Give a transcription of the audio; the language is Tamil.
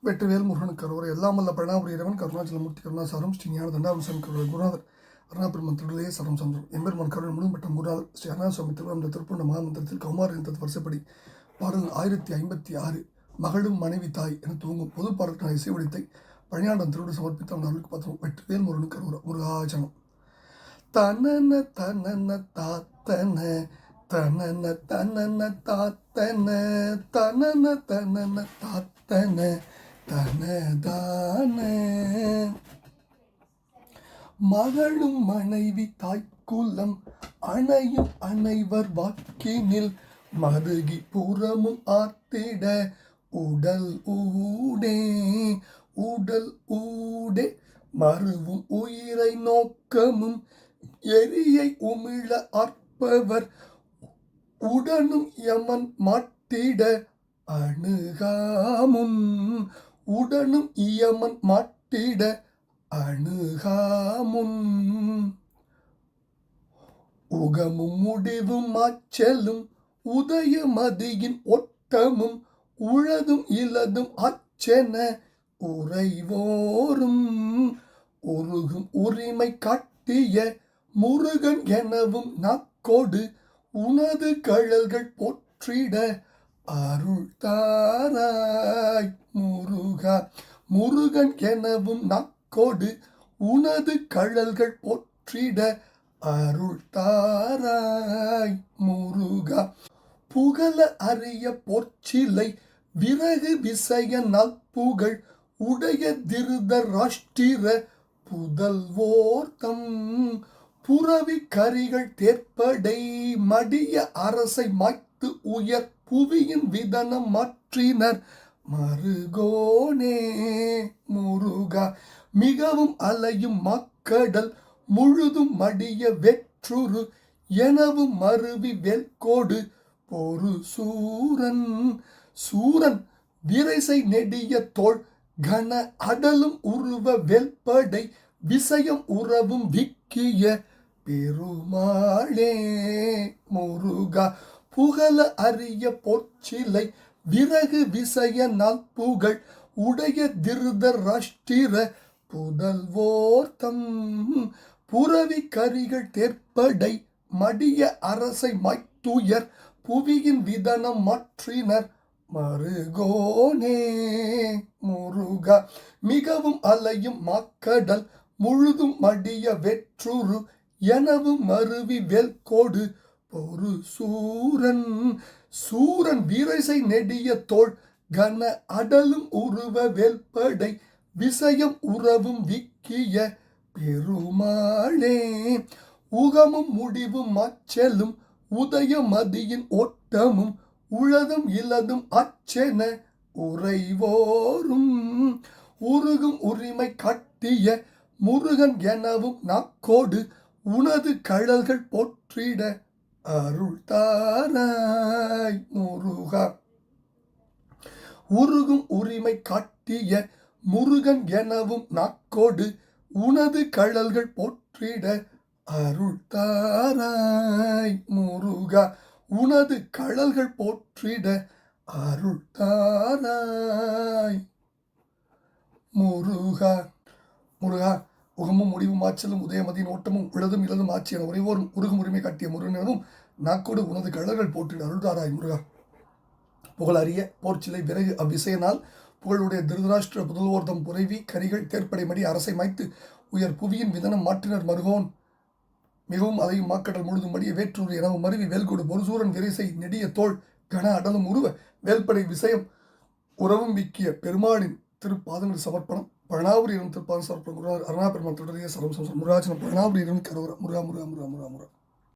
வெற்றிவேல் முருகனுக்கு கரோரை எல்லாம் வல்ல பழனாபுரி இறைவன் கருணாச்சலமூர்த்தி கருணாசாரம் ஸ்ரீ ஞான தண்டாவசன் கருவர் குருநாதர் அருணாபெருமன் திருடலையே சரம் சந்திரம் எம்பெருமான் கருணை முழும்பட்டம் குருநாதர் ஸ்ரீ அருணாசுவாமி திருவந்த திருப்பூர்ண மகாமந்திரத்தில் கௌமார் என்ற வரிசைப்படி பாடல் 1056 மகளும் மனைவி தாய் என துவங்கும் பொது பாடலுக்கான இசைவடித்தை பழனியாண்டன் திருவிடு சமர்ப்பித்து அவன் அருளுக்கு பார்த்தோம். வெற்றிவேல் முருகனுக்கு கரோர முருகாச்சனம். தனன தனன தாத்தன தனன தனன தாத்தன தனன தனன தாத்தன தனதான மகளும் மனைவி தாய்க்குலம் அணையும் அனைவர் வாக்கினில் மருகி புறமும் ஆத்திட உடல் ஊடே உடல் ஊடே மறுவும் உயிரை நோக்கமும் எரியை உமிழ அற்பவர் உடனும் யமன் மாட்டிட அணுகாமுன் உடனும் இயமன் மாட்டிட அணுகாமுன் உகமும் முடிவும் மாச்சலும் உதயமதியின் ஒட்டமும் உழதும் இலதும் அச்சென உறைவோரும் உருகும் உரிமை காட்டிய முருகன் எனவும் நக்கோடு உனது கழல்கள் போற்றிட அருள் தாராய் முருகா. முருகன் எனவும் நக்கோடு உனது கழல்கள் போற்றிட அருள் தாராய் முருகா. புகழ அறிய பொற்சிலை விறகு விசய நல்புகழ் உடைய திருத ராஷ்டிர புதல்வோர்த்தம் புறவி கரிகள் தேர்ப்படை மடிய அரசை மாய்த்து உயர் புவியின் விதனம் மாற்றினர் மருகோனே முருகா. மிகவும் அலையும் மக்கடல் முழுதும் மடிய வெற்றுரு எனவும் மருவி வெல்கோடு பொறு சூரன் சூரன் விரைசை நெடிய தோள் கன அடலும் உருவ வெல்படை விசயம் உறவும் விக்கிய பெருமாளே முருகா. புகழ அறிய பொற்சிலை விறகு விசய நல்புகழ் உடைய திருத ராஷ்டிர புதல்வோர்த்தம் புறவி கரிகள் தேர்ப்படை மடிய அரசை மாய்த்துயர் புவியின் விதனம் மாற்றினர் மருகோனே முருகா. மிகவும் அலையும் மாக்கடல் முழுதும் மடிய வெற்றுரு எனவும் மருவி வெல்கோடு பொறு சூரன் சூரன் வீரசை நெடிய தோள் கன அடலும் உருவ வெல்படை விசயம் உறவும் விக்கிய பெருமாளே. உகமும் முடிவும் மாச்சலும் உதயமதியின் ஓட்டமும் உளதும் இலதும் அச்சென உறைவோரும் உருகும் உரிமை காட்டிய முருகன் எனவும் நாக்கோடு உனது கழல்கள் போற்றிட அருள் தாராய் முருகா. உருகும் உரிமை காட்டிய முருகன் எனவும் நாக்கோடு உனது கழல்கள் போற்றிட அருள் தாராய் முருகா. உனது கழல்கள் போற்றிட அருள் தாராய் முருகா. முருகா. உகமும் முடிவும் ஆச்சலும் உதயமதியின் ஓட்டமும் உளதும் இலதும் ஆட்சி என உறைவோரும் உருகும் உரிமை காட்டிய முருகனும் நாக்கோடு உனது கழல்கள் போற்றிட அருள்தாராய் முருகா. புகழ் அறிய போர்ச்சிலை விறகு அவ்விசையனால் புகழுடைய திருதராஷ்டிர புதல்வோர்தம் புரைவி கரிகள் தேர்ப்படை மடி அரசை மாய்த்து உயர் புவியின் விதனம் மாற்றினர் மருகோன் மிகவும் அலையும் மாக்கடல் முழுதும் மடிய வேற்றூர் எனவும் மருவி வேல்கோடு பொருசூரன் விரைசை நெடிய தோள் கன அடலும் உருவ வேல்படை விசயம் உறவும் விக்கிய பெருமாளின் திருப்பாதங்கள் சமர்ப்பணம். பழனாபுரி திருப்பாதம் சமர்ப்பணம். அருணாபெருமான் தொடரிய சரம் முருகாச்சனம். பழனாபுரி கரோர முருகா முருகா முருகா முருகா முருகா.